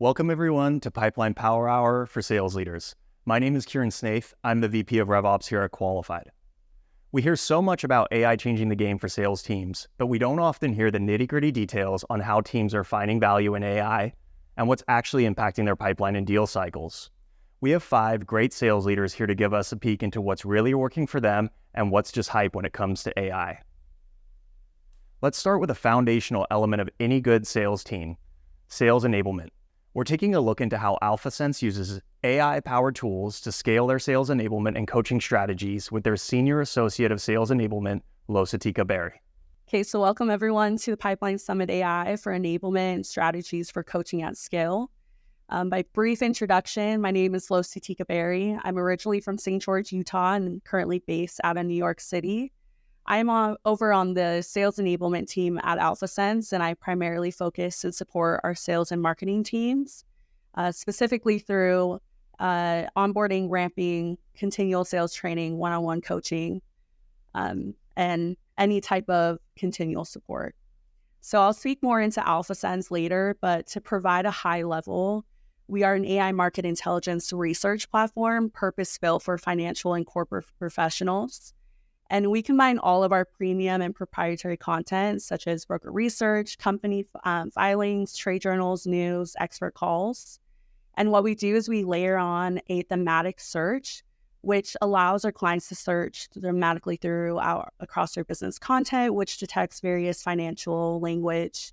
Welcome everyone to Pipeline Power Hour for Sales Leaders. My name is Kieran Snaith. I'm the VP of RevOps here at Qualified. We hear so much about AI changing the game for sales teams, but we don't often hear the nitty-gritty details on how teams are finding value in AI and what's actually impacting their pipeline and deal cycles. We have 5 great sales leaders here to give us a peek into what's really working for them and what's just hype when it comes to AI. Let's start with a foundational element of any good sales team, sales enablement. We're taking a look into how AlphaSense uses AI-powered tools to scale their sales enablement and coaching strategies with their Senior Associate of Sales Enablement, Lositika Berry. Okay, so welcome everyone to the Pipeline Summit AI for enablement and strategies for coaching at scale. By brief introduction, my name is Lositika Berry. I'm originally from St. George, Utah, and currently based out of New York City. I'm over on the sales enablement team at AlphaSense, and I primarily focus and support our sales and marketing teams, specifically through onboarding, ramping, continual sales training, one-on-one coaching, and any type of continual support. So I'll speak more into AlphaSense later, but to provide a high level, we are an AI market intelligence research platform purpose-built for financial and corporate professionals. And we combine all of our premium and proprietary content, such as broker research, company filings, trade journals, news, expert calls. And what we do is we layer on a thematic search, which allows our clients to search thematically across their business content, which detects various financial language,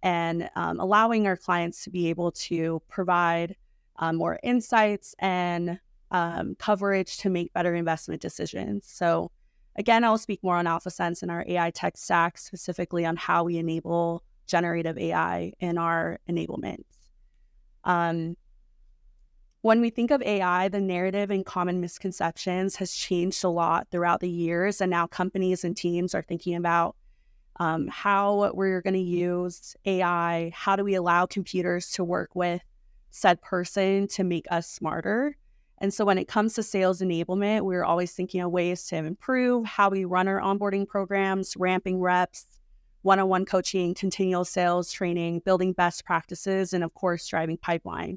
and allowing our clients to be able to provide more insights and coverage to make better investment decisions. So again, I'll speak more on AlphaSense and our AI tech stack, specifically on how we enable generative AI in our enablement. When we think of AI, the narrative and common misconceptions has changed a lot throughout the years, and now companies and teams are thinking about how we're going to use AI, how do we allow computers to work with said person to make us smarter. And so when it comes to sales enablement, we're always thinking of ways to improve how we run our onboarding programs, ramping reps, one-on-one coaching, continual sales training, building best practices, and of course, driving pipeline.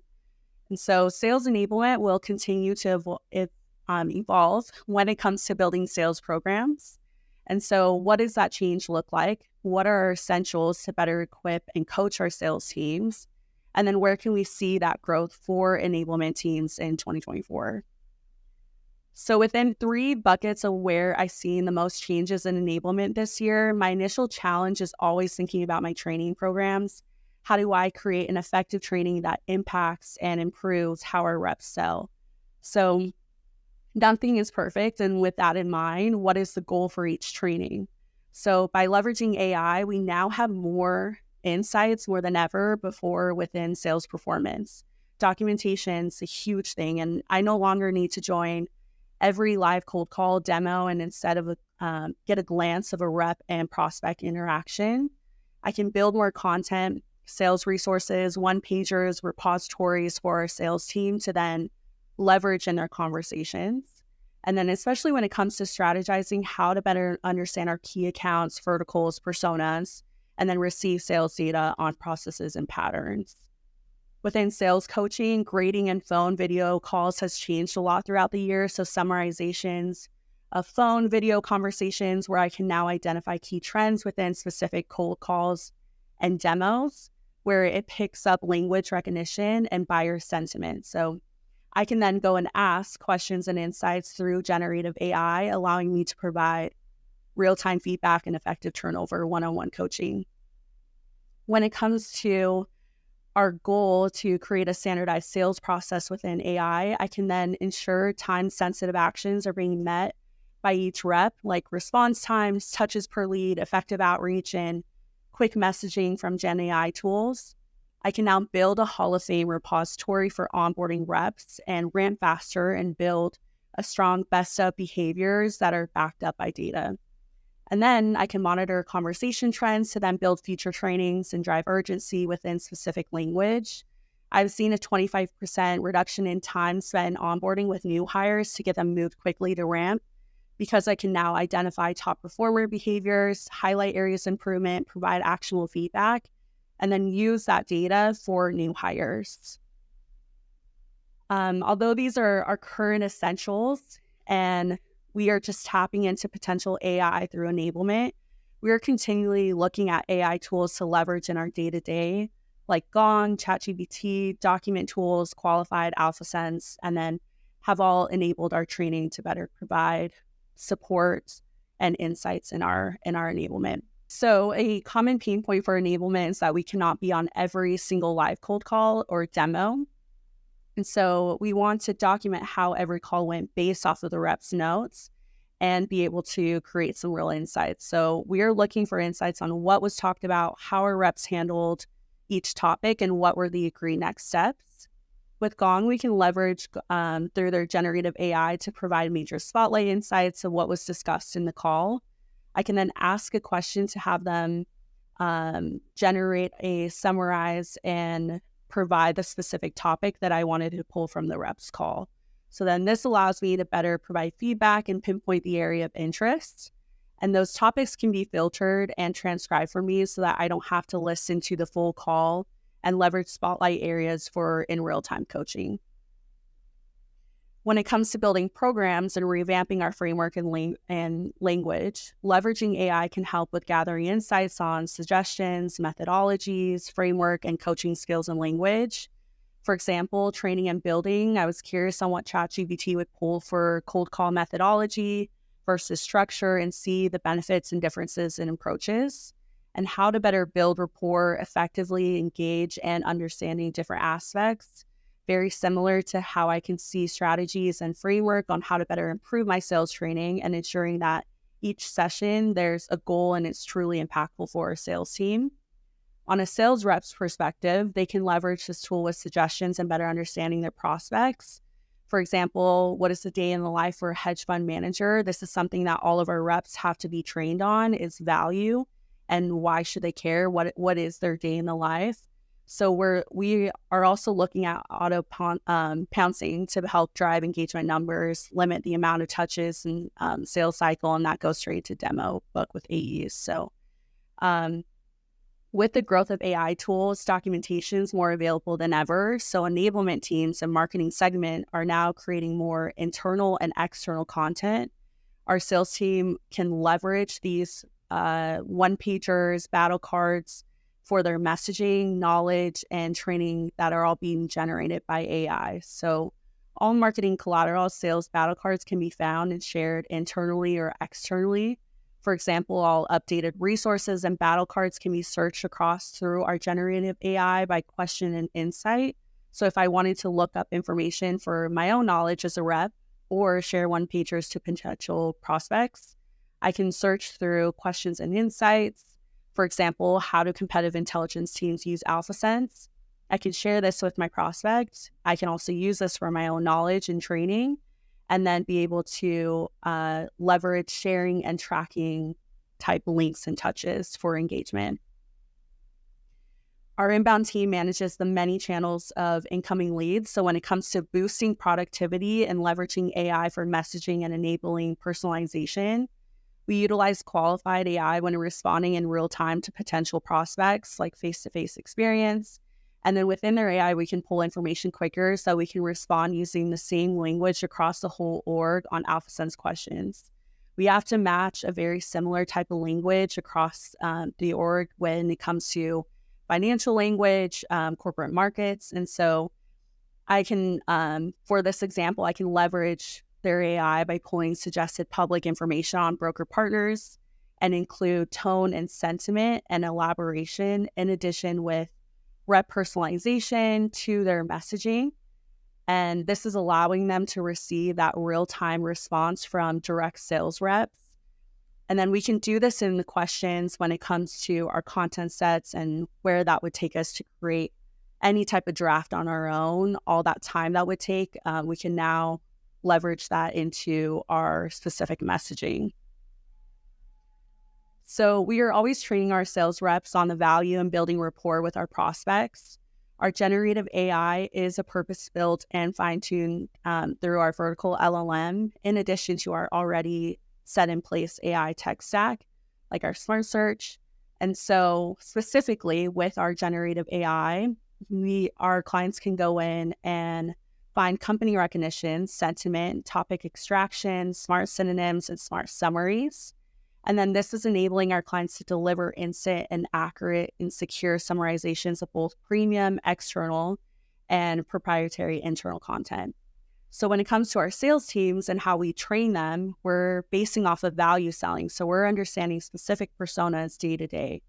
And so sales enablement will continue to evolve when it comes to building sales programs. And so what does that change look like? What are our essentials to better equip and coach our sales teams? And then where can we see that growth for enablement teams in 2024? So within 3 buckets of where I've seen the most changes in enablement this year, my initial challenge is always thinking about my training programs. How do I create an effective training that impacts and improves how our reps sell? So nothing is perfect. And with that in mind, what is the goal for each training? So by leveraging AI, we now have more insights more than ever before within sales performance. Documentation is a huge thing, and I no longer need to join every live cold call demo and instead of get a glance of a rep and prospect interaction. I can build more content, sales resources, one-pagers, repositories for our sales team to then leverage in their conversations. And then especially when it comes to strategizing how to better understand our key accounts, verticals, personas, and then receive sales data on processes and patterns. Within sales coaching, grading and phone video calls has changed a lot throughout the year. So summarizations of phone video conversations where I can now identify key trends within specific cold calls and demos where it picks up language recognition and buyer sentiment. So I can then go and ask questions and insights through generative AI, allowing me to provide real-time feedback and effective turnover one-on-one coaching. When it comes to our goal to create a standardized sales process within AI, I can then ensure time-sensitive actions are being met by each rep, like response times, touches per lead, effective outreach, and quick messaging from Gen AI tools. I can now build a Hall of Fame repository for onboarding reps and ramp faster and build a strong best of behaviors that are backed up by data. And then I can monitor conversation trends to then build future trainings and drive urgency within specific language. I've seen a 25% reduction in time spent onboarding with new hires to get them moved quickly to ramp because I can now identify top performer behaviors, highlight areas of improvement, provide actionable feedback, and then use that data for new hires. Although these are our current essentials and we are just tapping into potential AI through enablement, we are continually looking at AI tools to leverage in our day-to-day, like Gong, ChatGPT, document tools, Qualified, AlphaSense, and then have all enabled our training to better provide support and insights in our enablement. So a common pain point for enablement is that we cannot be on every single live cold call or demo. And so we want to document how every call went based off of the rep's notes and be able to create some real insights. So we are looking for insights on what was talked about, how our reps handled each topic, and what were the agreed next steps. With Gong, we can leverage through their generative AI to provide major spotlight insights of what was discussed in the call. I can then ask a question to have them generate a summarize and provide the specific topic that I wanted to pull from the rep's call. So then this allows me to better provide feedback and pinpoint the area of interest. And those topics can be filtered and transcribed for me so that I don't have to listen to the full call and leverage spotlight areas for in real-time coaching. When it comes to building programs and revamping our framework and language, leveraging AI can help with gathering insights on suggestions, methodologies, framework, and coaching skills and language. For example, training and building, I was curious on what ChatGPT would pull for cold call methodology versus structure and see the benefits and differences in approaches, and how to better build rapport, effectively engage, and understanding different aspects. Very similar to how I can see strategies and framework on how to better improve my sales training and ensuring that each session there's a goal and it's truly impactful for our sales team. On a sales rep's perspective, they can leverage this tool with suggestions and better understanding their prospects. For example, what is the day in the life for a hedge fund manager? This is something that all of our reps have to be trained on, is value and why should they care? What is their day in the life? So we are also looking at auto pouncing to help drive engagement numbers, limit the amount of touches and sales cycle, and that goes straight to demo book with AEs. So with the growth of AI tools, documentation is more available than ever. So enablement teams and marketing segment are now creating more internal and external content. Our sales team can leverage these one-pagers, battle cards, for their messaging, knowledge, and training that are all being generated by AI. So all marketing collateral sales battle cards can be found and shared internally or externally. For example, all updated resources and battle cards can be searched across through our generative AI by question and insight. So if I wanted to look up information for my own knowledge as a rep or share one-pagers to potential prospects, I can search through questions and insights. For example, how do competitive intelligence teams use AlphaSense? I can share this with my prospect. I can also use this for my own knowledge and training, and then be able to leverage sharing and tracking type links and touches for engagement. Our inbound team manages the many channels of incoming leads. So when it comes to boosting productivity and leveraging AI for messaging and enabling personalization, we utilize qualified AI when responding in real time to potential prospects, like face-to-face experience. And then within their AI, we can pull information quicker so we can respond using the same language across the whole org on AlphaSense questions. We have to match a very similar type of language across the org when it comes to financial language, corporate markets. And so I can, for this example, I can leverage their AI by pulling suggested public information on broker partners and include tone and sentiment and elaboration in addition with rep personalization to their messaging. And this is allowing them to receive that real-time response from direct sales reps. And then we can do this in the questions when it comes to our content sets and where that would take us to create any type of draft on our own, all that time that would take, we can now leverage that into our specific messaging. So we are always training our sales reps on the value and building rapport with our prospects. Our generative AI is a purpose-built and fine-tuned through our vertical LLM, in addition to our already set in place AI tech stack, like our Smart Search. And so specifically with our generative AI, our clients can go in and find company recognition, sentiment, topic extraction, smart synonyms, and smart summaries. And then this is enabling our clients to deliver instant and accurate and secure summarizations of both premium, external, and proprietary internal content. So when it comes to our sales teams and how we train them, we're basing off of value selling. So we're understanding specific personas day to day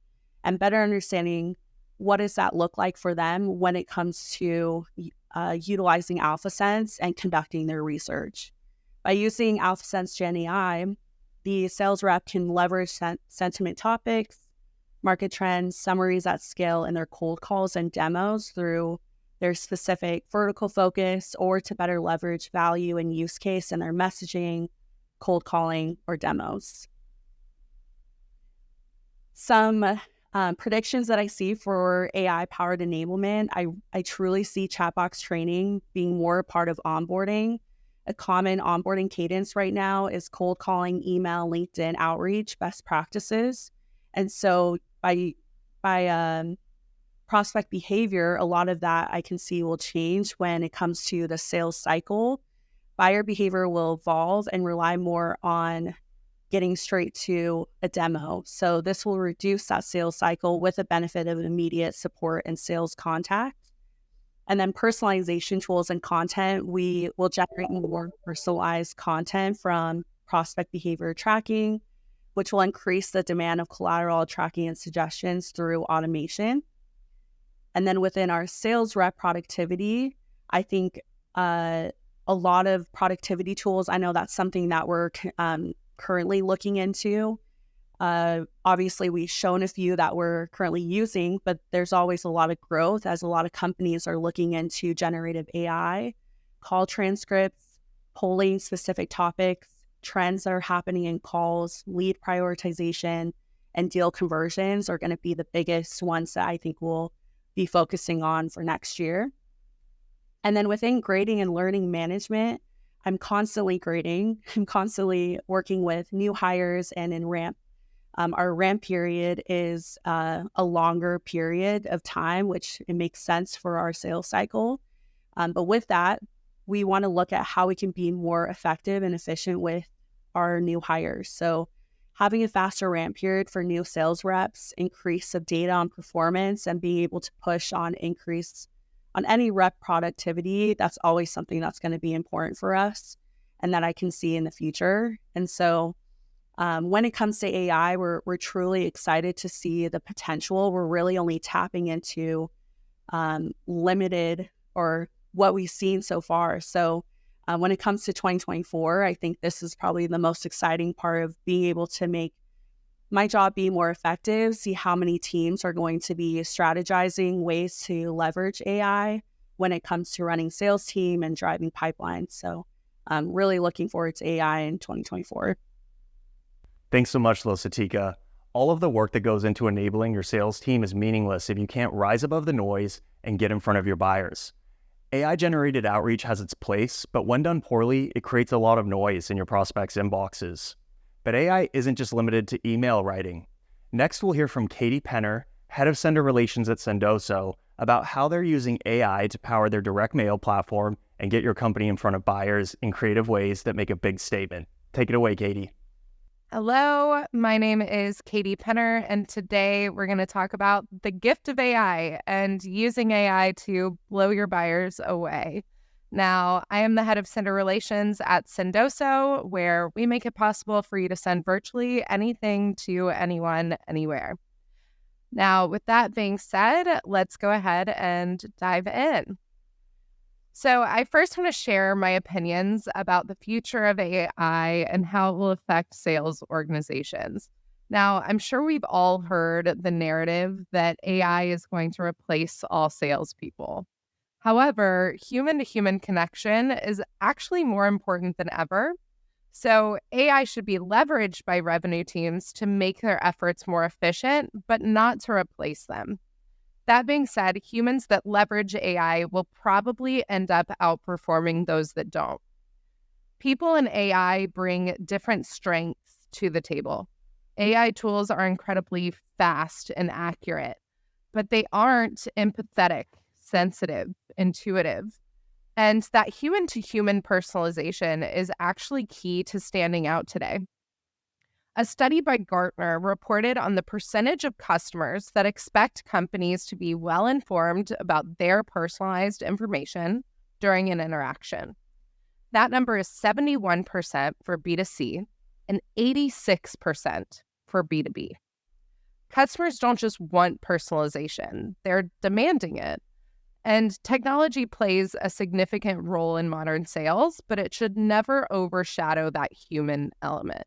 and better understanding what does that look like for them when it comes to utilizing AlphaSense and conducting their research. By using AlphaSense Gen AI, the sales rep can leverage sentiment topics, market trends, summaries at scale in their cold calls and demos through their specific vertical focus, or to better leverage value and use case in their messaging, cold calling, or demos. Some predictions that I see for AI-powered enablement, I truly see chatbox training being more a part of onboarding. A common onboarding cadence right now is cold calling, email, LinkedIn outreach, best practices. And so by prospect behavior, a lot of that I can see will change when it comes to the sales cycle. Buyer behavior will evolve and rely more on getting straight to a demo. So this will reduce that sales cycle with the benefit of immediate support and sales contact. And then personalization tools and content, we will generate more personalized content from prospect behavior tracking, which will increase the demand of collateral tracking and suggestions through automation. And then within our sales rep productivity, I think a lot of productivity tools, I know that's something that we're currently looking into. Obviously, we've shown a few that we're currently using, but there's always a lot of growth as a lot of companies are looking into generative AI, call transcripts, polling specific topics, trends that are happening in calls, lead prioritization, and deal conversions are going to be the biggest ones that I think we'll be focusing on for next year. And then within grading and learning management, I'm constantly grading. I'm constantly working with new hires and in ramp. Our ramp period is a longer period of time, which it makes sense for our sales cycle. But with that, we want to look at how we can be more effective and efficient with our new hires. So having a faster ramp period for new sales reps, increase of data on performance, and being able to push on increase on any rep productivity, that's always something that's going to be important for us and that I can see in the future. And so when it comes to AI, we're truly excited to see the potential. We're really only tapping into limited or what we've seen so far. So when it comes to 2024, I think this is probably the most exciting part of being able to make my job be more effective, see how many teams are going to be strategizing ways to leverage AI when it comes to running sales team and driving pipelines. So I'm really looking forward to AI in 2024. Thanks so much, Lositika. All of the work that goes into enabling your sales team is meaningless if you can't rise above the noise and get in front of your buyers. AI-generated outreach has its place, but when done poorly, it creates a lot of noise in your prospects' inboxes. But AI isn't just limited to email writing. Next, we'll hear from Katie Penner, Head of Sender Relations at Sendoso, about how they're using AI to power their direct mail platform and get your company in front of buyers in creative ways that make a big statement. Take it away, Katie. Hello, my name is Katie Penner, and today we're going to talk about the gift of AI and using AI to blow your buyers away. Now, I am the head of Sender Relations at Sendoso, where we make it possible for you to send virtually anything to anyone, anywhere. Now, with that being said, let's go ahead and dive in. So I first want to share my opinions about the future of AI and how it will affect sales organizations. Now, I'm sure we've all heard the narrative that AI is going to replace all salespeople. However, human-to-human connection is actually more important than ever. So AI should be leveraged by revenue teams to make their efforts more efficient, but not to replace them. That being said, humans that leverage AI will probably end up outperforming those that don't. People and AI bring different strengths to the table. AI tools are incredibly fast and accurate, but they aren't empathetic, sensitive, intuitive. And that human-to-human personalization is actually key to standing out today. A study by Gartner reported on the percentage of customers that expect companies to be well-informed about their personalized information during an interaction. That number is 71% for B2C and 86% for B2B. Customers don't just want personalization, they're demanding it. And technology plays a significant role in modern sales, but it should never overshadow that human element.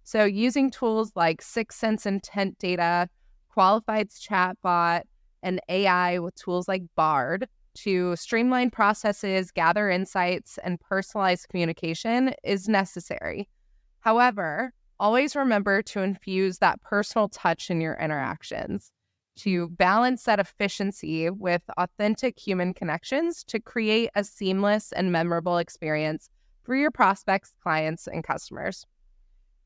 So using tools like 6sense intent data, Qualified's chatbot, and AI with tools like Bard to streamline processes, gather insights, and personalize communication is necessary. However, always remember to infuse that personal touch in your interactions, to balance that efficiency with authentic human connections to create a seamless and memorable experience for your prospects, clients, and customers.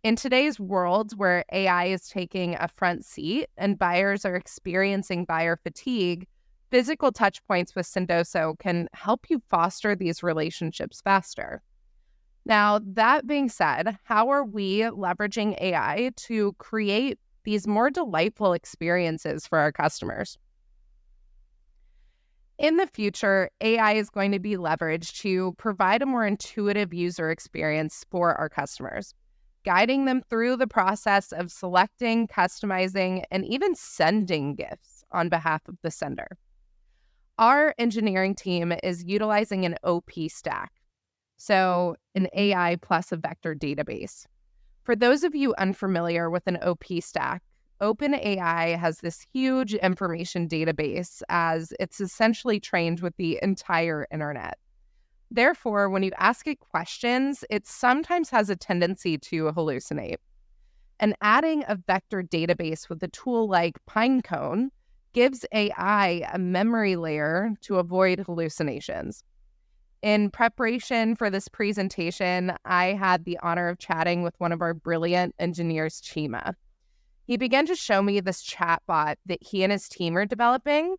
In today's world where AI is taking a front seat and buyers are experiencing buyer fatigue, physical touch points with Sendoso can help you foster these relationships faster. Now, that being said, how are we leveraging AI to create these more delightful experiences for our customers? In the future, AI is going to be leveraged to provide a more intuitive user experience for our customers, guiding them through the process of selecting, customizing, and even sending gifts on behalf of the sender. Our engineering team is utilizing an OP stack, so an AI plus a vector database. For those of you unfamiliar with an OP stack, OpenAI has this huge information database as it's essentially trained with the entire internet. Therefore, when you ask it questions, it sometimes has a tendency to hallucinate. And adding a vector database with a tool like Pinecone gives AI a memory layer to avoid hallucinations. In preparation for this presentation, I had the honor of chatting with one of our brilliant engineers, Chima. He began to show me this chatbot that he and his team are developing.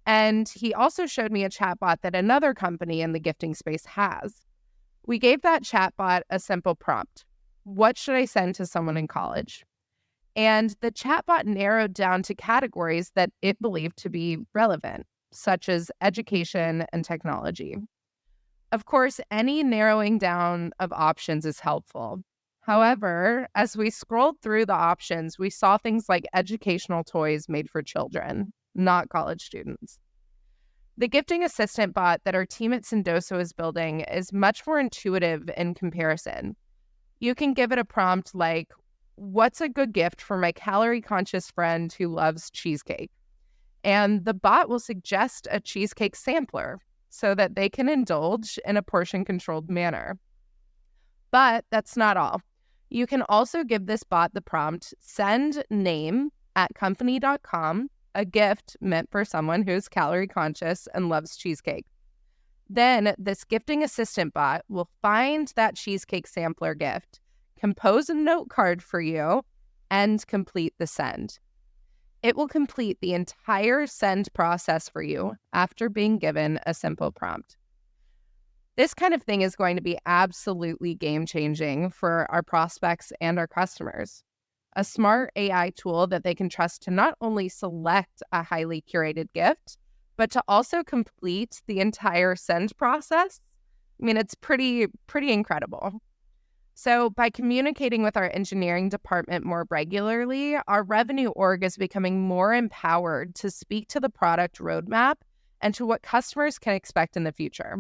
And he also showed me a chatbot that another company in the gifting space has. We gave that chatbot a simple prompt. What should I send to someone in college? And the chatbot narrowed down to categories that it believed to be relevant, such as education and technology. Of course, any narrowing down of options is helpful. However, as we scrolled through the options, we saw things like educational toys made for children, not college students. The gifting assistant bot that our team at Sendoso is building is much more intuitive in comparison. You can give it a prompt like, what's a good gift for my calorie-conscious friend who loves cheesecake? And the bot will suggest a cheesecake sampler so that they can indulge in a portion-controlled manner. But that's not all. You can also give this bot the prompt, send name at company.com, a gift meant for someone who's calorie conscious and loves cheesecake. Then this gifting assistant bot will find that cheesecake sampler gift, compose a note card for you, and complete the send. It will complete the entire send process for you after being given a simple prompt. This kind of thing is going to be absolutely game-changing for our prospects and our customers. A smart AI tool that they can trust to not only select a highly curated gift, but to also complete the entire send process. I mean, it's pretty incredible. So by communicating with our engineering department more regularly, our revenue org is becoming more empowered to speak to the product roadmap and to what customers can expect in the future.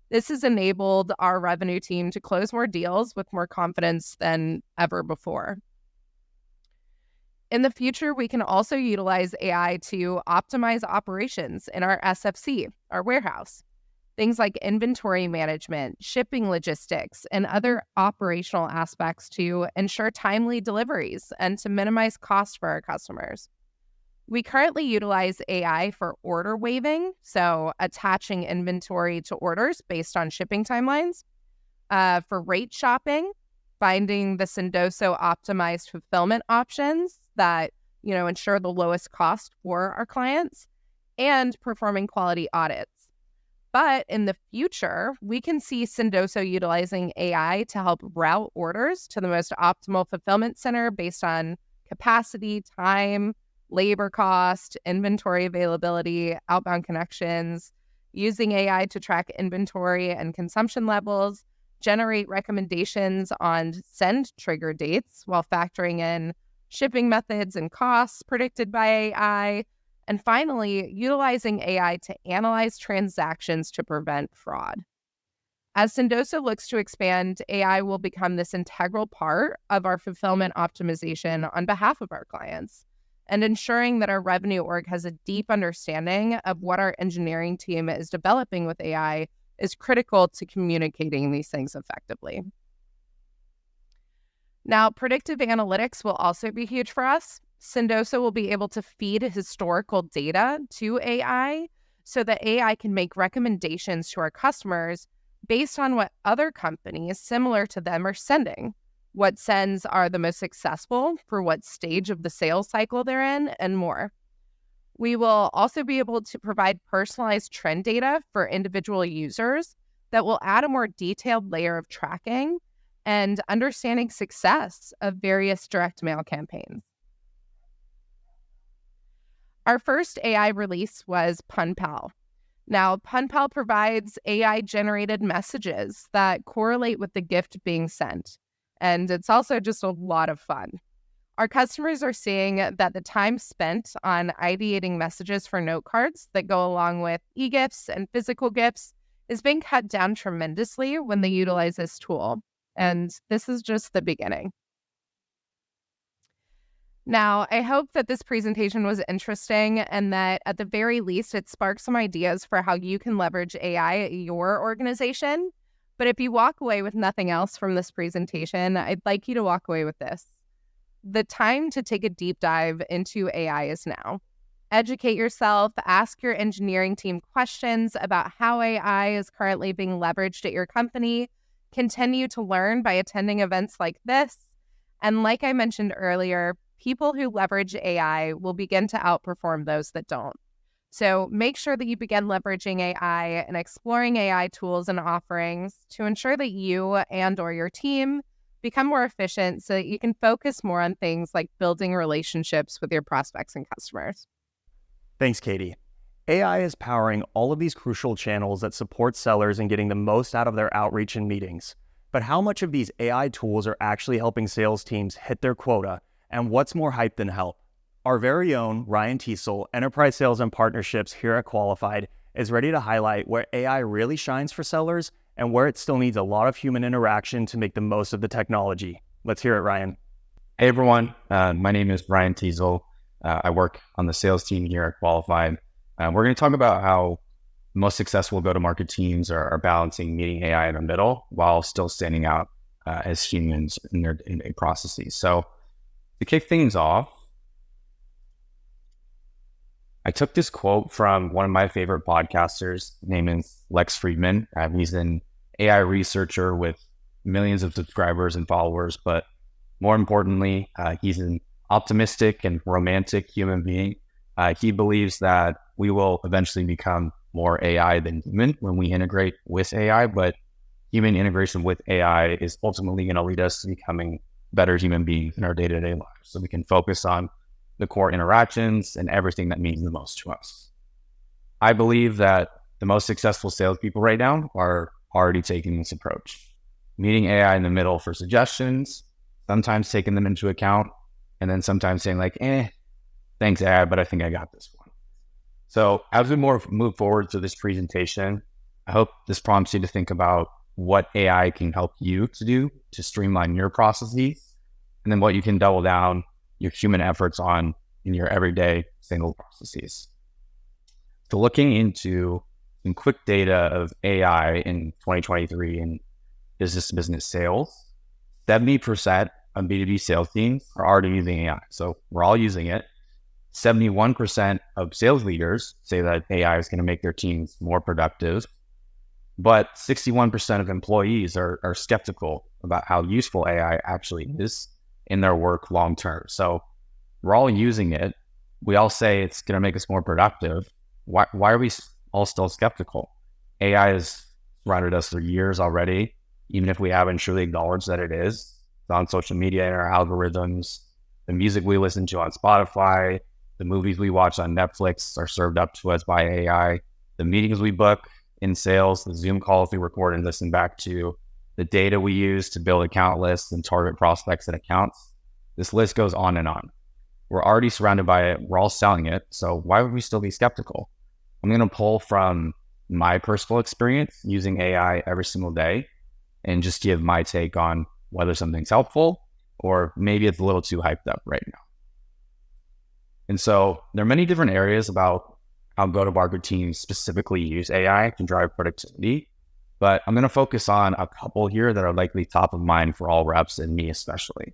This has enabled our revenue team to close more deals with more confidence than ever before. In the future, we can also utilize AI to optimize operations in our SFC, our warehouse. Things like inventory management, shipping logistics, and other operational aspects to ensure timely deliveries and to minimize costs for our customers. We currently utilize AI for order waiving, so attaching inventory to orders based on shipping timelines. For rate shopping, finding the Sendoso optimized fulfillment options that ensure the lowest cost for our clients, and performing quality audits. But in the future, we can see Sendoso utilizing AI to help route orders to the most optimal fulfillment center based on capacity, time, labor cost, inventory availability, outbound connections, using AI to track inventory and consumption levels, generate recommendations on send trigger dates while factoring in shipping methods and costs predicted by AI, and finally, utilizing AI to analyze transactions to prevent fraud. As Sendoso looks to expand, AI will become this integral part of our fulfillment optimization on behalf of our clients, and ensuring that our revenue org has a deep understanding of what our engineering team is developing with AI is critical to communicating these things effectively. Now, predictive analytics will also be huge for us. Sendoso will be able to feed historical data to AI so that AI can make recommendations to our customers based on what other companies similar to them are sending, what sends are the most successful for what stage of the sales cycle they're in, and more. We will also be able to provide personalized trend data for individual users that will add a more detailed layer of tracking and understanding success of various direct mail campaigns. Our first AI release was PunPal. Now, PunPal provides AI-generated messages that correlate with the gift being sent, and it's also just a lot of fun. Our customers are seeing that the time spent on ideating messages for note cards that go along with e-gifts and physical gifts is being cut down tremendously when they utilize this tool, and this is just the beginning. Now, I hope that this presentation was interesting and that at the very least it sparked some ideas for how you can leverage AI at your organization. But if you walk away with nothing else from this presentation, I'd like you to walk away with this. The time to take a deep dive into AI is now. Educate yourself, ask your engineering team questions about how AI is currently being leveraged at your company, continue to learn by attending events like this, and like I mentioned earlier, people who leverage AI will begin to outperform those that don't. So make sure that you begin leveraging AI and exploring AI tools and offerings to ensure that you and or your team become more efficient so that you can focus more on things like building relationships with your prospects and customers. Thanks, Katie. AI is powering all of these crucial channels that support sellers in getting the most out of their outreach and meetings. But how much of these AI tools are actually helping sales teams hit their quota? And what's more hype than help? Our very own Ryan Teasell, Enterprise Sales and Partnerships here at Qualified, is ready to highlight where AI really shines for sellers and where it still needs a lot of human interaction to make the most of the technology. Let's hear it, Ryan. Hey everyone, my name is Ryan Teasell. I work on the sales team here at Qualified. We're going to talk about how most successful go-to-market teams are balancing meeting AI in the middle while still standing out as humans in their processes. So to kick things off, I took this quote from one of my favorite podcasters. His name is Lex Friedman. He's an AI researcher with millions of subscribers and followers, but more importantly, he's an optimistic and romantic human being. He believes that we will eventually become more AI than human when we integrate with AI, but human integration with AI is ultimately going to lead us to becoming better human beings in our day-to-day lives. So we can focus on the core interactions and everything that means the most to us. I believe that the most successful salespeople right now are already taking this approach, meeting AI in the middle for suggestions, sometimes taking them into account, and then sometimes saying like, thanks AI, but I think I got this one. So as we move forward to this presentation, I hope this prompts you to think about what AI can help you to do to streamline your processes, and then what you can double down your human efforts on in your everyday single processes. So looking into some quick data of AI in 2023 in business sales, 70% of B2B sales teams are already using AI. So we're all using it. 71% of sales leaders say that AI is going to make their teams more productive, but 61% of employees are skeptical about how useful AI actually is in their work long term. So We're all using it. We all say it's going to make us more productive. Why are we all still skeptical? AI has surrounded us for years already, even if we haven't truly acknowledged that it is. It's on social media and our algorithms. The music we listen to on Spotify, the movies we watch on Netflix are served up to us by AI. The meetings we book in sales, the Zoom calls we record and listen back to, the data we use to build account lists and target prospects and accounts. This list goes on and on. We're already surrounded by it. We're all selling it. So why would we still be skeptical? I'm going to pull from my personal experience using AI every single day and just give my take on whether something's helpful or maybe it's a little too hyped up right now. And so there are many different areas about how go-to-market teams specifically use AI to drive productivity, but I'm going to focus on a couple here that are likely top of mind for all reps and me especially.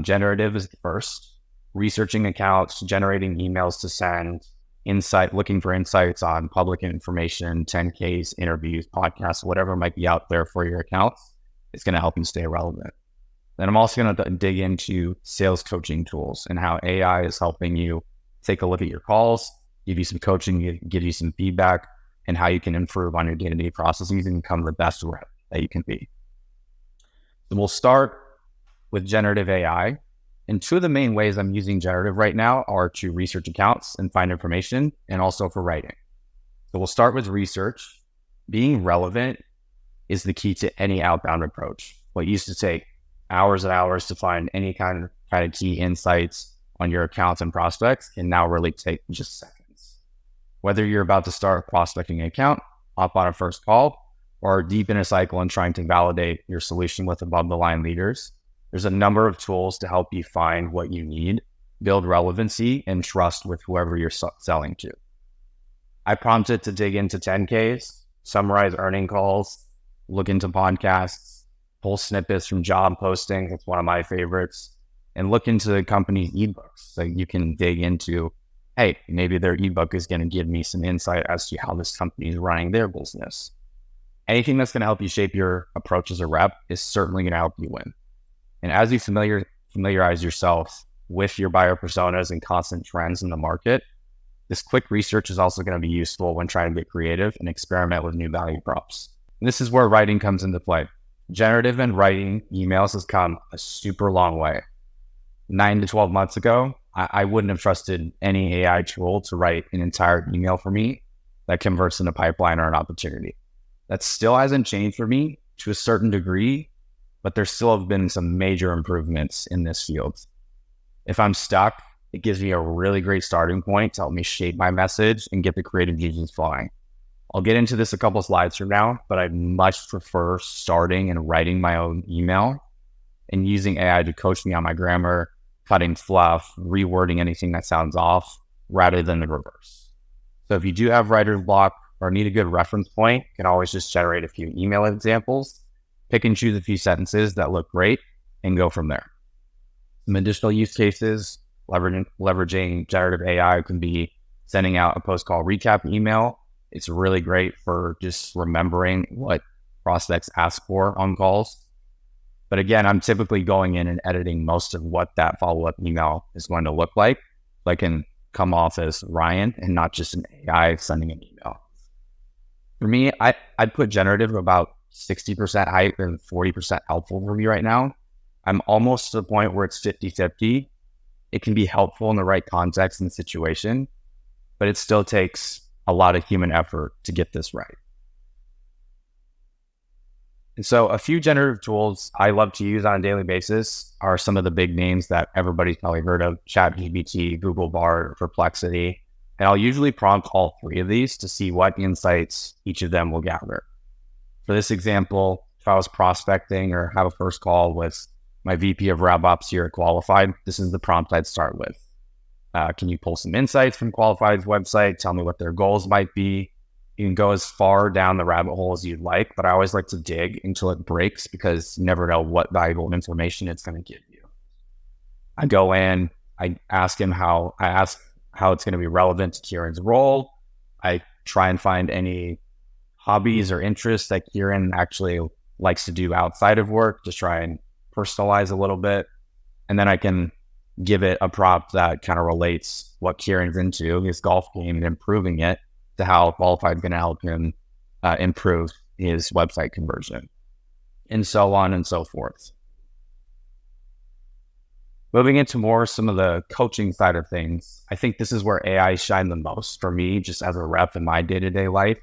Generative is the first. Researching accounts, generating emails to send, looking for insights on public information, 10Ks, interviews, podcasts, whatever might be out there for your accounts. It's going to help you stay relevant. Then I'm also going to dig into sales coaching tools and how AI is helping you take a look at your calls, give you some coaching, give you some feedback, and how you can improve on your day-to-day processes and become the best rep that you can be. So we'll start with generative AI. And two of the main ways I'm using generative right now are to research accounts and find information, and also for writing. So we'll start with research. Being relevant is the key to any outbound approach. What used to take hours and hours to find any kind of key insights on your accounts and prospects can now really take just seconds. Whether you're about to start prospecting an account, hop on a first call, or deep in a cycle and trying to validate your solution with above the line leaders, there's a number of tools to help you find what you need, build relevancy and trust with whoever you're selling to. I prompted to dig into 10Ks, summarize earning calls, look into podcasts, pull snippets from job postings. That's one of my favorites. And look into the company's ebooks. So you can dig into, hey, maybe their ebook is going to give me some insight as to how this company is running their business. Anything that's going to help you shape your approach as a rep is certainly going to help you win. And as you familiarize yourself with your buyer personas and constant trends in the market, this quick research is also going to be useful when trying to get creative and experiment with new value props. And this is where writing comes into play. Generative and writing emails has come a super long way. 9 to 12 months ago, I wouldn't have trusted any AI tool to write an entire email for me that converts in a pipeline or an opportunity. That still hasn't changed for me to a certain degree, but there still have been some major improvements in this field. If I'm stuck, it gives me a really great starting point to help me shape my message and get the creative juices flowing. I'll get into this a couple slides from now, but I much prefer starting and writing my own email and using AI to coach me on my grammar, cutting fluff, rewording anything that sounds off, rather than the reverse. So if you do have writer's block or need a good reference point, you can always just generate a few email examples, pick and choose a few sentences that look great, and go from there. Some additional use cases, leveraging generative AI can be sending out a post-call recap email. It's really great for just remembering what prospects ask for on calls. But again, I'm typically going in and editing most of what that follow-up email is going to look like, so I can come off as Ryan and not just an AI sending an email. For me, I'd put generative about 60% hype and 40% helpful for me right now. I'm almost to the point where it's 50-50. It can be helpful in the right context and situation, but it still takes a lot of human effort to get this right. And so a few generative tools I love to use on a daily basis are some of the big names that everybody's probably heard of: ChatGPT, Google Bard, Perplexity. And I'll usually prompt all three of these to see what insights each of them will gather. For this example, if I was prospecting or have a first call with my VP of RevOps here at Qualified, this is the prompt I'd start with. Can you pull some insights from Qualified's website? Tell me what their goals might be. You can go as far down the rabbit hole as you'd like, but I always like to dig until it breaks because you never know what valuable information it's going to give you. I go in, I ask how it's going to be relevant to Kieran's role. I try and find any hobbies or interests that Kieran actually likes to do outside of work, just try and personalize a little bit. And then I can give it a prompt that kind of relates what Kieran's into, his golf game, and improving it to how Qualified is going to help him improve his website conversion, and so on and so forth. Moving into more some of the coaching side of things, I think this is where AI shine the most for me, just as a rep in my day-to-day life.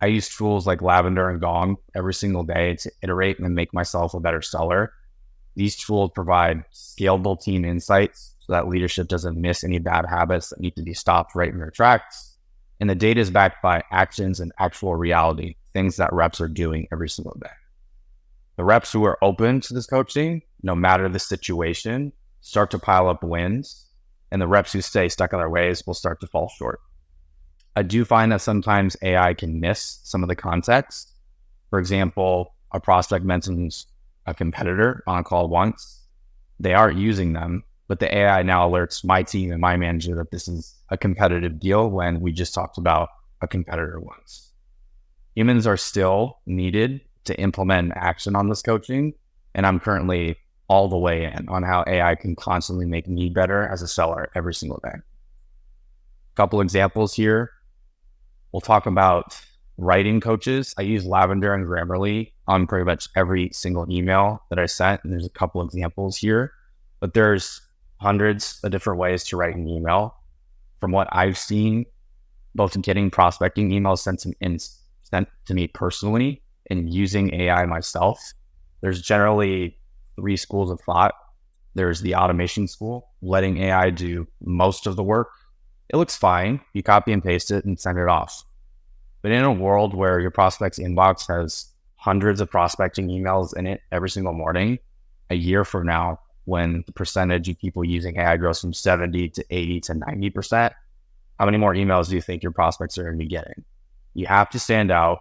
I use tools like Lavender and Gong every single day to iterate and make myself a better seller. These tools provide scalable team insights so that leadership doesn't miss any bad habits that need to be stopped right in their tracks. And the data is backed by actions and actual reality, things that reps are doing every single day. The reps who are open to this coaching, no matter the situation, start to pile up wins, and the reps who stay stuck in their ways will start to fall short. I do find that sometimes AI can miss some of the context. For example, a prospect mentions a competitor on a call once. They aren't using them, but the AI now alerts my team and my manager that this is a competitive deal when we just talked about a competitor once. Humans are still needed to implement action on this coaching, and I'm currently all the way in on how AI can constantly make me better as a seller every single day. A couple examples here. We'll talk about writing coaches. I use Lavender and Grammarly on pretty much every single email that I sent, and there's a couple examples here, but there's hundreds of different ways to write an email. From what I've seen, both getting prospecting emails sent to me personally and using AI myself, there's generally 3 schools of thought. There's the automation school, letting AI do most of the work. It looks fine. You copy and paste it and send it off. But in a world where your prospect's inbox has hundreds of prospecting emails in it every single morning, a year from now, when the percentage of people using AI grows from 70 to 80 to 90%, how many more emails do you think your prospects are going to be getting? You have to stand out.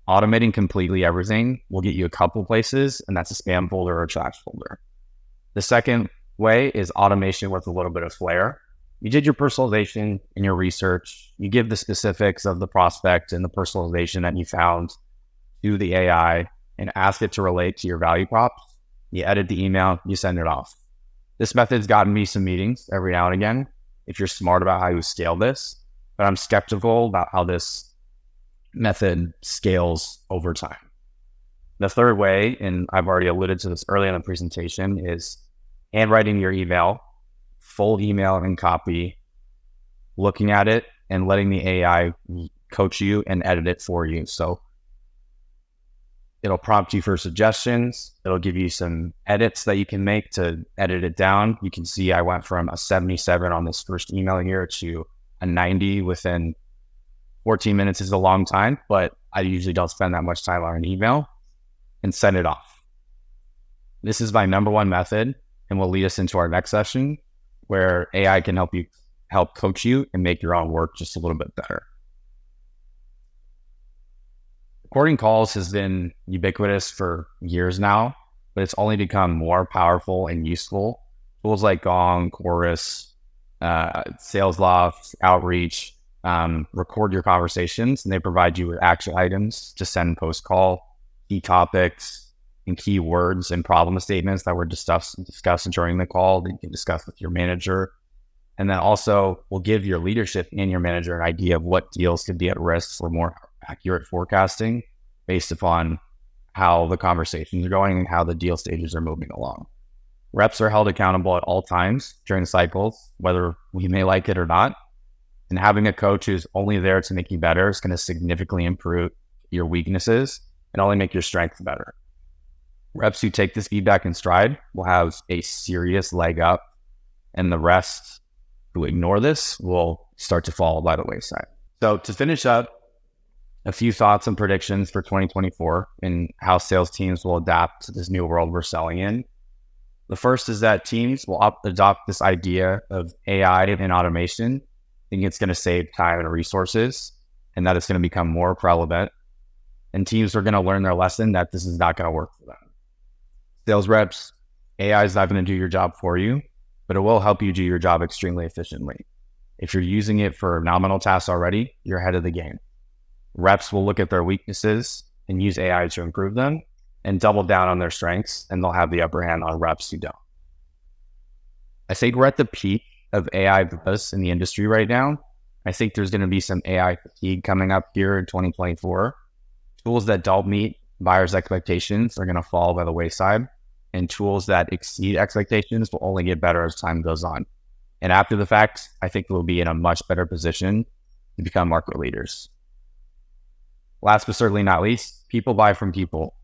Automating completely everything will get you a couple places, and that's a spam folder or a trash folder. The second way is automation with a little bit of flair. You did your personalization in your research. You give the specifics of the prospect and the personalization that you found to the AI and ask it to relate to your value props. You edit the email, you send it off. This method's gotten me some meetings every now and again if you're smart about how you scale this, but I'm skeptical about how this method scales over time. The third way, and I've already alluded to this early in the presentation, is handwriting your email, full email and copy, looking at it and letting the AI coach you and edit it for you. So it'll prompt you for suggestions. It'll give you some edits that you can make to edit it down. You can see I went from a 77 on this first email here to a 90 within 14 minutes. Is a long time, but I usually don't spend that much time on an email, and send it off. This is my number one method and will lead us into our next session where AI can help coach you and make your own work just a little bit better. Recording calls has been ubiquitous for years now, but it's only become more powerful and useful. Tools like Gong, Chorus, SalesLoft, Outreach, record your conversations, and they provide you with action items to send post-call, key topics, and key words and problem statements that were discussed during the call that you can discuss with your manager. And then also will give your leadership and your manager an idea of what deals could be at risk for more accurate forecasting based upon how the conversations are going and how the deal stages are moving along. Reps are held accountable at all times during cycles, whether we may like it or not. And having a coach who's only there to make you better is going to significantly improve your weaknesses and only make your strengths better. Reps who take this feedback in stride will have a serious leg up, and the rest who ignore this will start to fall by the wayside. So to finish up, a few thoughts and predictions for 2024 and how sales teams will adapt to this new world we're selling in. The first is that teams will adopt this idea of AI and automation, thinking it's going to save time and resources, and that it's going to become more relevant. And teams are going to learn their lesson that this is not going to work for them. Sales reps, AI is not going to do your job for you, but it will help you do your job extremely efficiently. If you're using it for nominal tasks already, you're ahead of the game. Reps will look at their weaknesses and use AI to improve them and double down on their strengths, and they'll have the upper hand on reps who don't. I think we're at the peak of AI buzz in the industry right now. I think there's going to be some AI fatigue coming up here in 2024. Tools that don't meet buyers' expectations are going to fall by the wayside, and tools that exceed expectations will only get better as time goes on. And after the fact, I think we'll be in a much better position to become market leaders. Last but certainly not least, people buy from people.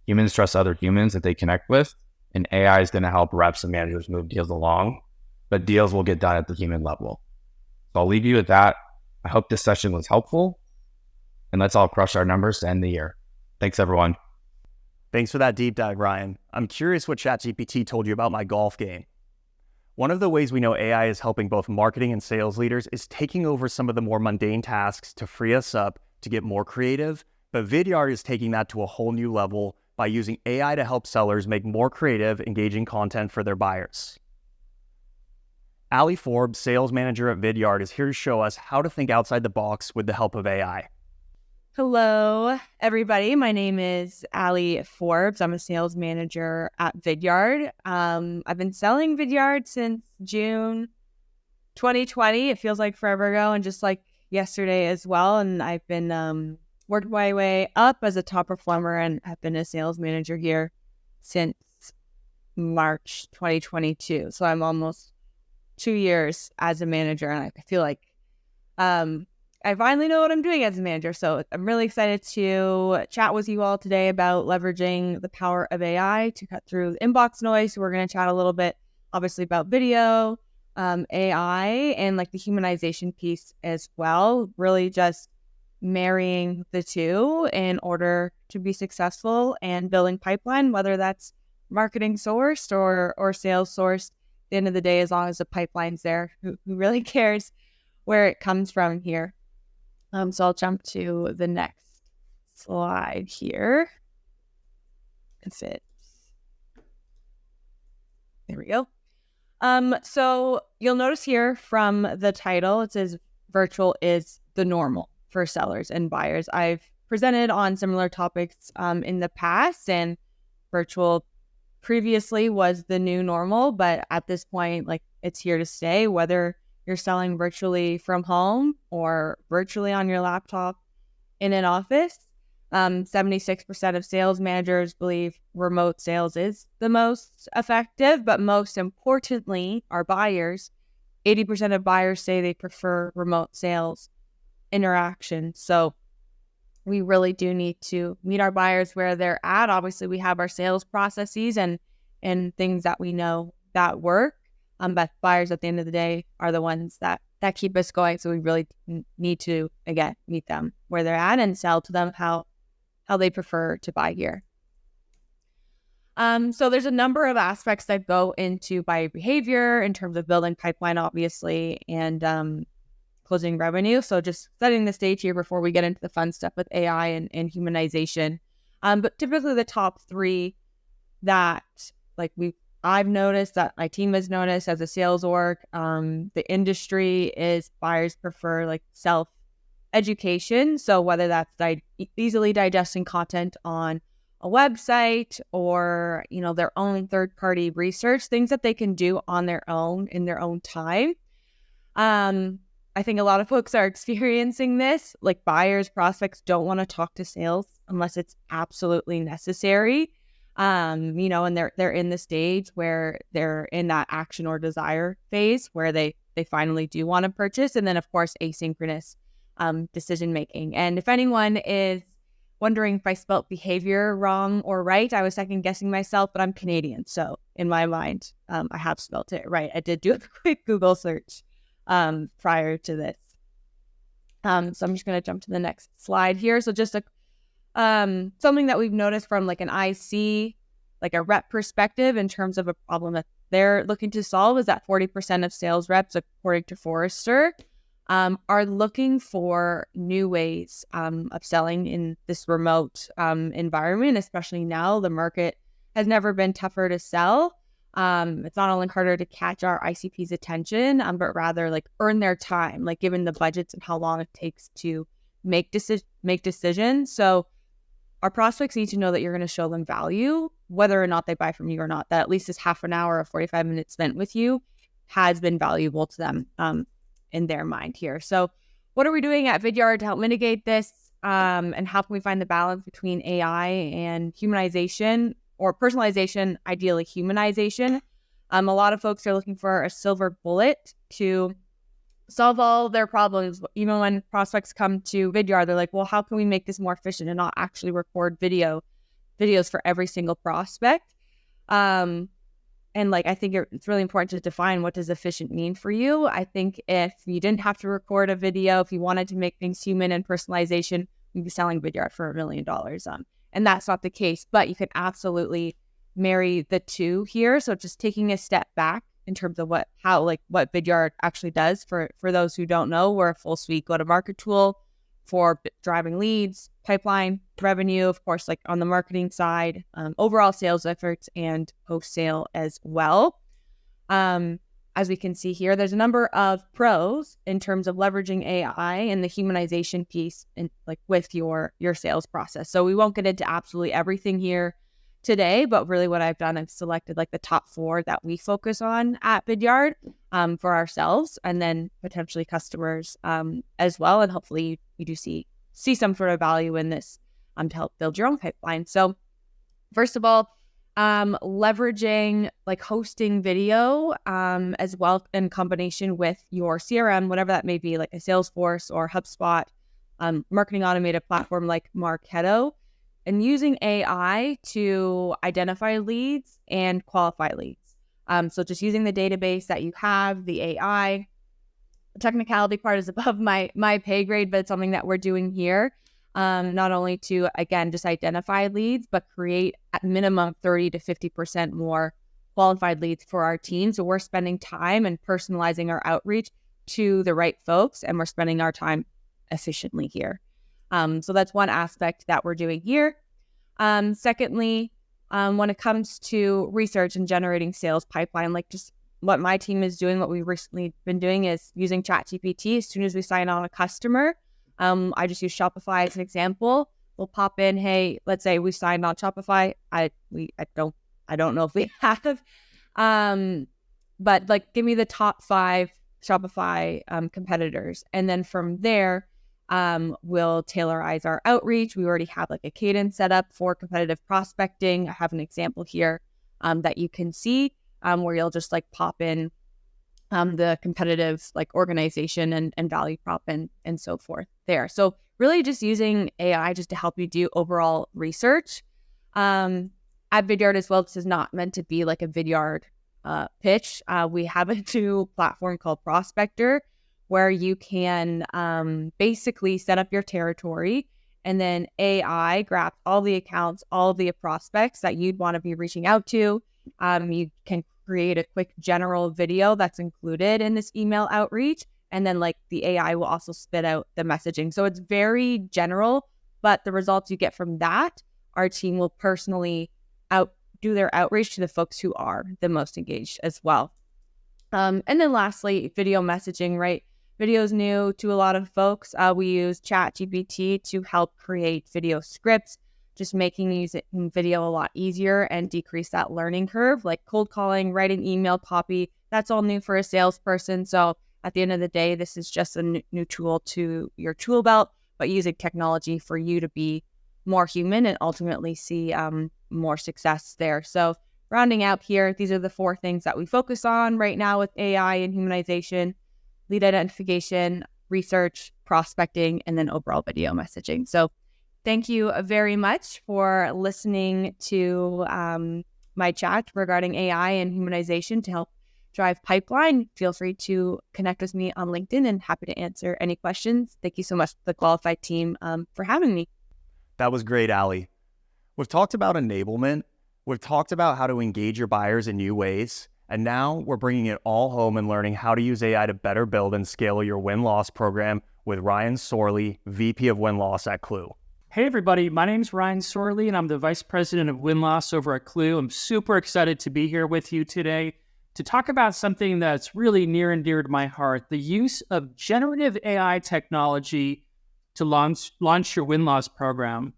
Humans trust other humans that they connect with, and AI is going to help reps and managers move deals along, but deals will get done at the human level. So I'll leave you with that. I hope this session was helpful, and let's all crush our numbers to end the year. Thanks, everyone. Thanks for that deep dive, Ryan. I'm curious what ChatGPT told you about my golf game. One of the ways we know AI is helping both marketing and sales leaders is taking over some of the more mundane tasks to free us up to get more creative, but Vidyard is taking that to a whole new level by using AI to help sellers make more creative, engaging content for their buyers. Ali Forbes, sales manager at Vidyard, is here to show us how to think outside the box with the help of AI. Hello, everybody. My name is Ali Forbes. I'm a sales manager at Vidyard. I've been selling Vidyard since June 2020. It feels like forever ago, and just like yesterday as well. And I've been worked my way up as a top performer and have been a sales manager here since March 2022. So I'm almost 2 years as a manager, and I feel like I finally know what I'm doing as a manager. So I'm really excited to chat with you all today about leveraging the power of AI to cut through the inbox noise. So we're going to chat a little bit, obviously, about video, AI, and like the humanization piece as well. Really just marrying the two in order to be successful and building pipeline, whether that's marketing sourced or sales sourced. At the end of the day, as long as the pipeline's there, who really cares where it comes from here? So I'll jump to the next slide here. If it's there we go. So you'll notice here from the title, it says virtual is the normal for sellers and buyers. I've presented on similar topics in the past, and virtual previously was the new normal, but at this point, like, it's here to stay, whether you're selling virtually from home or virtually on your laptop in an office. 76% of sales managers believe remote sales is the most effective, but most importantly, our buyers, 80% of buyers say they prefer remote sales interaction. So we really do need to meet our buyers where they're at. Obviously, we have our sales processes and things that we know that work. But buyers at the end of the day are the ones that keep us going. So we really need to, again, meet them where they're at and sell to them how they prefer to buy here. So there's a number of aspects that go into buyer behavior in terms of building pipeline, obviously, and closing revenue. So just setting the stage here before we get into the fun stuff with AI and humanization. But typically the top three that I've noticed, that my team has noticed as a sales org, the industry is buyers prefer like self-education. So whether that's easily digesting content on a website or, their own third-party research, things that they can do on their own in their own time. I think a lot of folks are experiencing this. Like, buyers, prospects don't want to talk to sales unless it's absolutely necessary. And they're in the stage where they're in that action or desire phase where they finally do want to purchase. And then, of course, asynchronous decision making. And if anyone is wondering if I spelt behavior wrong or right, I was second guessing myself, but I'm Canadian. So in my mind, I have spelt it right. I did do a quick Google search prior to this. So I'm just going to jump to the next slide here. So just something that we've noticed from like an IC, like a rep perspective in terms of a problem that they're looking to solve is that 40% of sales reps, according to Forrester, are looking for new ways of selling in this remote environment, especially now. The market has never been tougher to sell. It's not only harder to catch our ICP's attention, but rather like earn their time, like given the budgets and how long it takes to make decisions. So our prospects need to know that you're going to show them value whether or not they buy from you or not, that at least this half an hour or 45 minutes spent with you has been valuable to them in their mind here. So what are we doing at Vidyard to help mitigate this? And how can we find the balance between AI and humanization or personalization, ideally humanization? A lot of folks are looking for a silver bullet to solve all their problems. Even when prospects come to Vidyard, they're like, well, how can we make this more efficient and not actually record videos for every single prospect? And like, I think it's really important to define what does efficient mean for you. I think if you didn't have to record a video, if you wanted to make things human and personalization, you'd be selling Vidyard for $1 million. And that's not the case, but you can absolutely marry the two here. So just taking a step back in terms of what Vidyard actually does. For those who don't know, we're a full suite go-to-market tool for driving leads, pipeline, revenue, of course, like on the marketing side, overall sales efforts, and post-sale as well. As we can see here, there's a number of pros in terms of leveraging AI and the humanization piece in, like, with your sales process. So we won't get into absolutely everything here today, but really what I've done, I've selected like the top 4 that we focus on at Vidyard for ourselves, and then potentially customers as well. And hopefully you do see some sort of value in this to help build your own pipeline. So first of all, leveraging like hosting video as well in combination with your CRM, whatever that may be, like a Salesforce or HubSpot, marketing automated platform like Marketo, and using AI to identify leads and qualify leads. So just using the database that you have, the AI. The technicality part is above my pay grade, but it's something that we're doing here. Not only to, again, just identify leads, but create at minimum 30 to 50% more qualified leads for our team. So we're spending time and personalizing our outreach to the right folks, and we're spending our time efficiently here. So that's one aspect that we're doing here. Secondly, when it comes to research and generating sales pipeline, like just what my team is doing, what we've recently been doing is using ChatGPT. As soon as we sign on a customer, I just use Shopify as an example. We'll pop in, hey, let's say we signed on Shopify. I don't know if we have, but like, give me the top 5 Shopify competitors, and then from there, we'll tailorize our outreach. We already have like a cadence set up for competitive prospecting. I have an example here that you can see where you'll just like pop in the competitive like organization and value prop and so forth there. So really just using AI just to help you do overall research. At Vidyard as well, this is not meant to be like a Vidyard pitch. We have a new platform called Prospector, where you can basically set up your territory, and then AI grabs all the accounts, all the prospects that you'd want to be reaching out to. You can create a quick general video that's included in this email outreach, and then like the AI will also spit out the messaging. So it's very general, but the results you get from that, our team will personally do their outreach to the folks who are the most engaged as well. And then lastly, video messaging, right? Video is new to a lot of folks. We use ChatGPT to help create video scripts, just making using video a lot easier and decrease that learning curve, like cold calling, writing email copy. That's all new for a salesperson. So at the end of the day, this is just a new tool to your tool belt, but using technology for you to be more human and ultimately see more success there. So rounding out here, these are the 4 things that we focus on right now with AI and humanization: lead identification, research, prospecting, and then overall video messaging. So thank you very much for listening to my chat regarding AI and humanization to help drive pipeline. Feel free to connect with me on LinkedIn, and happy to answer any questions. Thank you so much to the Qualified team for having me. That was great, Allie. We've talked about enablement. We've talked about how to engage your buyers in new ways. And now we're bringing it all home and learning how to use AI to better build and scale your win-loss program with Ryan Sorley, VP of Win-Loss at Klue. Hey everybody, my name's Ryan Sorley and I'm the Vice President of Win-Loss over at Klue. I'm super excited to be here with you today to talk about something that's really near and dear to my heart: the use of generative AI technology to launch your win-loss program.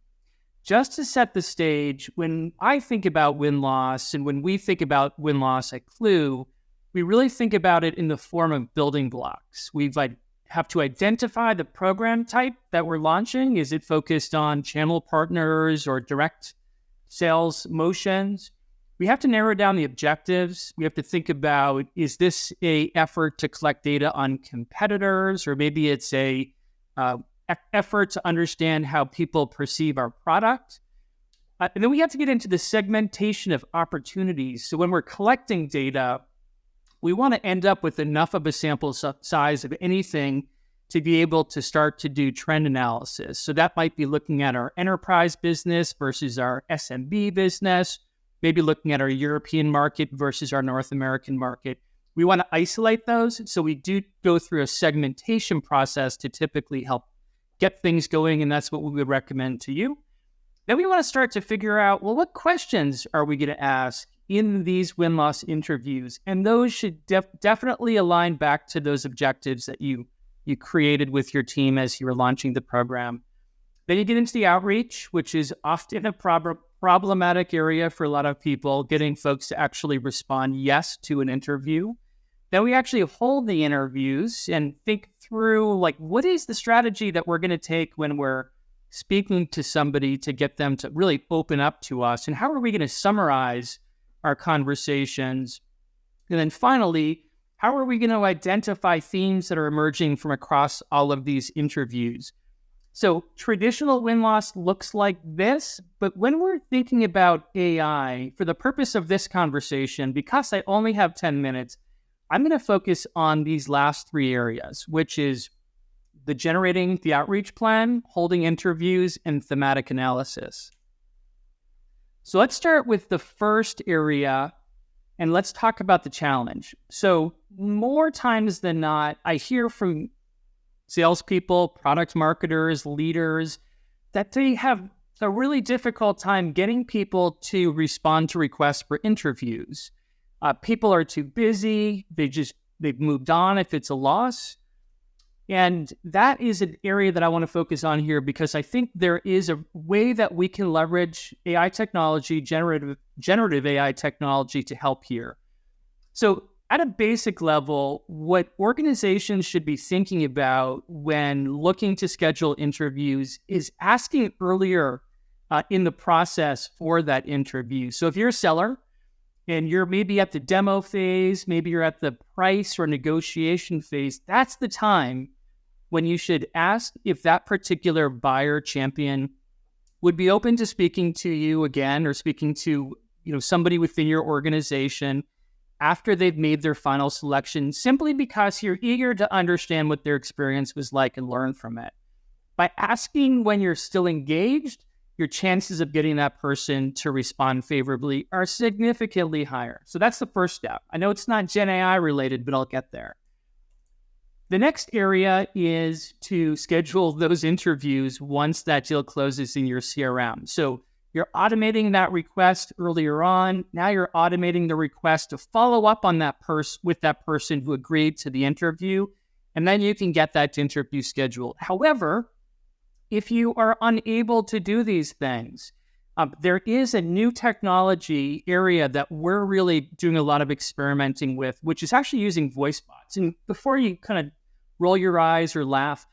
just to set the stage, when I think about win-loss and when we think about win-loss at Klue, we really think about it in the form of building blocks. We have to identify the program type that we're launching. Is it focused on channel partners or direct sales motions? We have to narrow down the objectives. We have to think about, is this a effort to collect data on competitors, or maybe it's a effort to understand how people perceive our product? And then we have to get into the segmentation of opportunities. So when we're collecting data, we want to end up with enough of a sample size of anything to be able to start to do trend analysis. So that might be looking at our enterprise business versus our SMB business, maybe looking at our European market versus our North American market. We want to isolate those. So we do go through a segmentation process to typically help get things going. And that's what we would recommend to you. Then we want to start to figure out, well, what questions are we going to ask in these win-loss interviews? And those should definitely align back to those objectives that you created with your team as you were launching the program. Then you get into the outreach, which is often a problematic area for a lot of people, getting folks to actually respond yes to an interview. Then we actually hold the interviews and think through, like, what is the strategy that we're going to take when we're speaking to somebody to get them to really open up to us? And how are we going to summarize our conversations? And then finally, how are we going to identify themes that are emerging from across all of these interviews? So traditional win-loss looks like this, but when we're thinking about AI, for the purpose of this conversation, because I only have 10 minutes, I'm going to focus on these last three areas, which is the generating the outreach plan, holding interviews, and thematic analysis. So let's start with the first area, and let's talk about the challenge. So more times than not, I hear from salespeople, product marketers, leaders, that they have a really difficult time getting people to respond to requests for interviews. People are too busy. They've moved on if it's a loss. And that is an area that I want to focus on here, because I think there is a way that we can leverage AI technology, generative AI technology, to help here. So at a basic level, what organizations should be thinking about when looking to schedule interviews is asking earlier in the process for that interview. So if you're a seller and you're maybe at the demo phase, maybe you're at the price or negotiation phase, that's the time when you should ask if that particular buyer champion would be open to speaking to you again, or speaking to somebody within your organization after they've made their final selection, simply because you're eager to understand what their experience was like and learn from it. By asking when you're still engaged, your chances of getting that person to respond favorably are significantly higher. So that's the first step. I know it's not Gen AI related, but I'll get there. The next area is to schedule those interviews once that deal closes in your CRM. So you're automating that request earlier on. Now you're automating the request to follow up on that with that person who agreed to the interview, and then you can get that interview scheduled. However, if you are unable to do these things, there is a new technology area that we're really doing a lot of experimenting with, which is actually using voice bots. And before you kind of roll your eyes or laugh,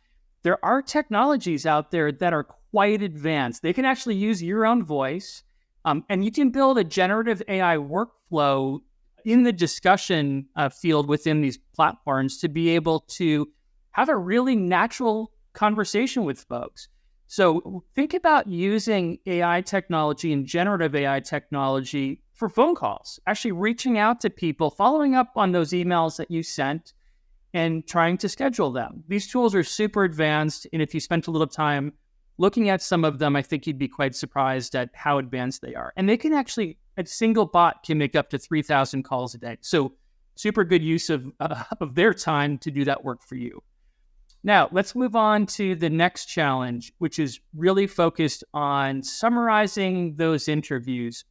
there are technologies out there that are quite advanced. They can actually use your own voice, and you can build a generative AI workflow in the discussion field within these platforms to be able to have a really natural conversation with folks. So think about using AI technology and generative AI technology for phone calls, actually reaching out to people, following up on those emails that you sent, and trying to schedule them. These tools are super advanced, and if you spent a little time looking at some of them, I think you'd be quite surprised at how advanced they are. And they can actually, a single bot can make up to 3,000 calls a day. So super good use of their time to do that work for you. Now, let's move on to the next challenge, which is really focused on summarizing those interviews.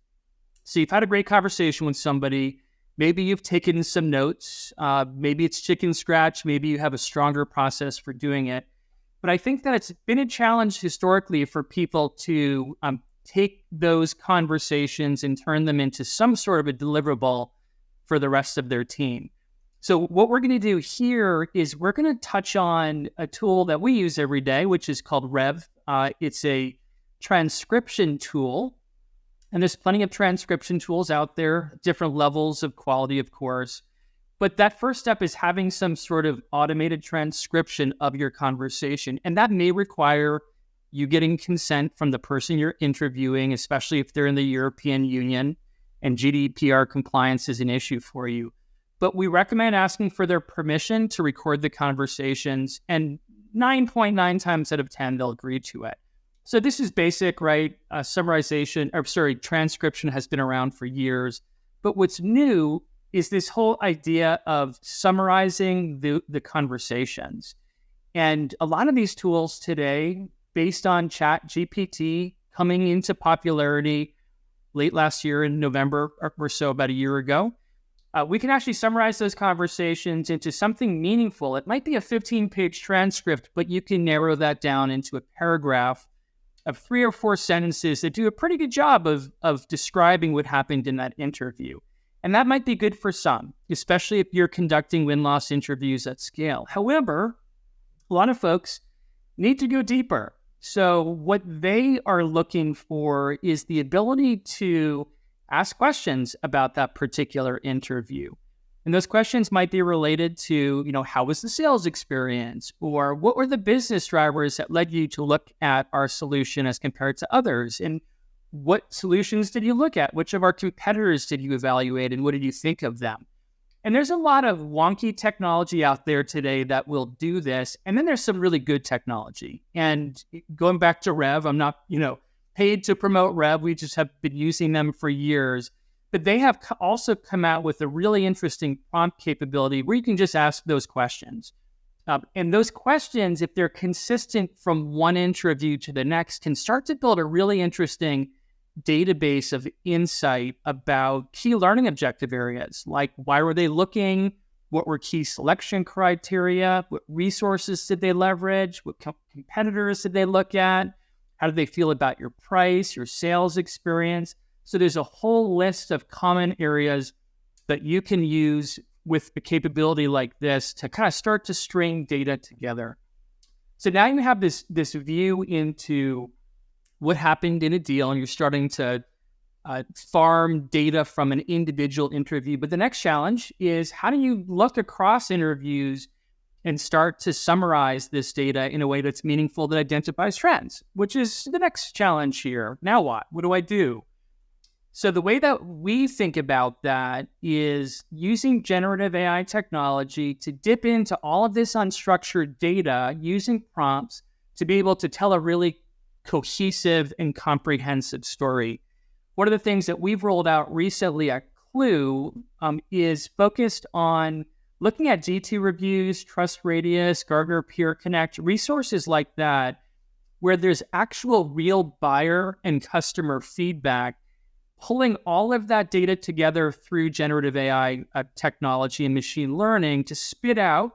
So you've had a great conversation with somebody. Maybe you've taken some notes. Maybe it's chicken scratch. Maybe you have a stronger process for doing it. But I think that it's been a challenge historically for people to take those conversations and turn them into some sort of a deliverable for the rest of their team. So what we're going to do here is we're going to touch on a tool that we use every day, which is called Rev. It's a transcription tool. And there's plenty of transcription tools out there, different levels of quality, of course. But that first step is having some sort of automated transcription of your conversation. And that may require you getting consent from the person you're interviewing, especially if they're in the European Union and GDPR compliance is an issue for you. But we recommend asking for their permission to record the conversations, and 9.9 times out of 10, they'll agree to it. So this is basic, right? Transcription has been around for years. But what's new is this whole idea of summarizing the conversations. And a lot of these tools today, based on ChatGPT coming into popularity late last year in November or so, about a year ago, we can actually summarize those conversations into something meaningful. It might be a 15-page transcript, but you can narrow that down into a paragraph of 3 or 4 sentences that do a pretty good job of describing what happened in that interview. And that might be good for some, especially if you're conducting win-loss interviews at scale. However, a lot of folks need to go deeper. So what they are looking for is the ability to ask questions about that particular interview. And those questions might be related to, how was the sales experience? Or what were the business drivers that led you to look at our solution as compared to others? And what solutions did you look at? Which of our competitors did you evaluate? And what did you think of them? And there's a lot of wonky technology out there today that will do this. And then there's some really good technology. And going back to Rev, I'm not, paid to promote Rev. We just have been using them for years. But they have also come out with a really interesting prompt capability where you can just ask those questions. And those questions, if they're consistent from one interview to the next, can start to build a really interesting database of insight about key learning objective areas, like why were they looking, what were key selection criteria, what resources did they leverage, what competitors did they look at, how did they feel about your price, your sales experience. So there's a whole list of common areas that you can use with a capability like this to kind of start to string data together. So now you have this view into what happened in a deal, and you're starting to farm data from an individual interview. But the next challenge is, how do you look across interviews and start to summarize this data in a way that's meaningful, that identifies trends, which is the next challenge here. Now what? What do I do? So the way that we think about that is using generative AI technology to dip into all of this unstructured data using prompts to be able to tell a really cohesive and comprehensive story. One of the things that we've rolled out recently at Klue is focused on looking at G2 reviews, Trust Radius, Gartner Peer Connect, resources like that, where there's actual real buyer and customer feedback, pulling all of that data together through generative AI technology and machine learning to spit out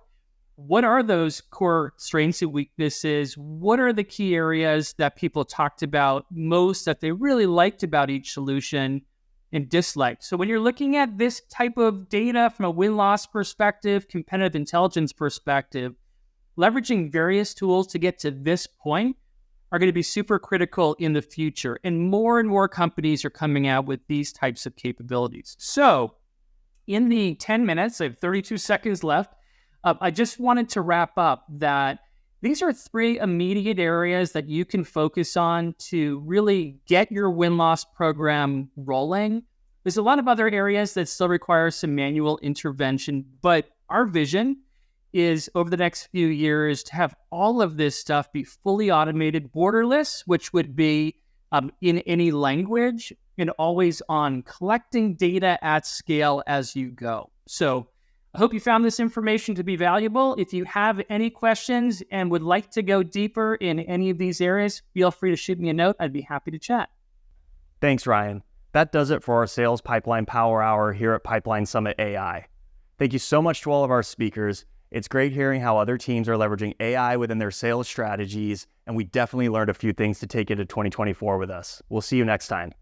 what are those core strengths and weaknesses, what are the key areas that people talked about most that they really liked about each solution and disliked. So when you're looking at this type of data from a win-loss perspective, competitive intelligence perspective, leveraging various tools to get to this point are going to be super critical in the future. And more companies are coming out with these types of capabilities. So in the 10 minutes, I have 32 seconds left. I just wanted to wrap up that these are 3 immediate areas that you can focus on to really get your win-loss program rolling. There's a lot of other areas that still require some manual intervention, but our vision is over the next few years to have all of this stuff be fully automated, borderless, which would be in any language, and always on, collecting data at scale as you go. So I hope you found this information to be valuable. If you have any questions and would like to go deeper in any of these areas, feel free to shoot me a note. I'd be happy to chat. Thanks, Ryan. That does it for our Sales Pipeline Power Hour here at Pipeline Summit AI. Thank you so much to all of our speakers. It's great hearing how other teams are leveraging AI within their sales strategies and we definitely learned a few things to take into 2024 with us. We'll see you next time.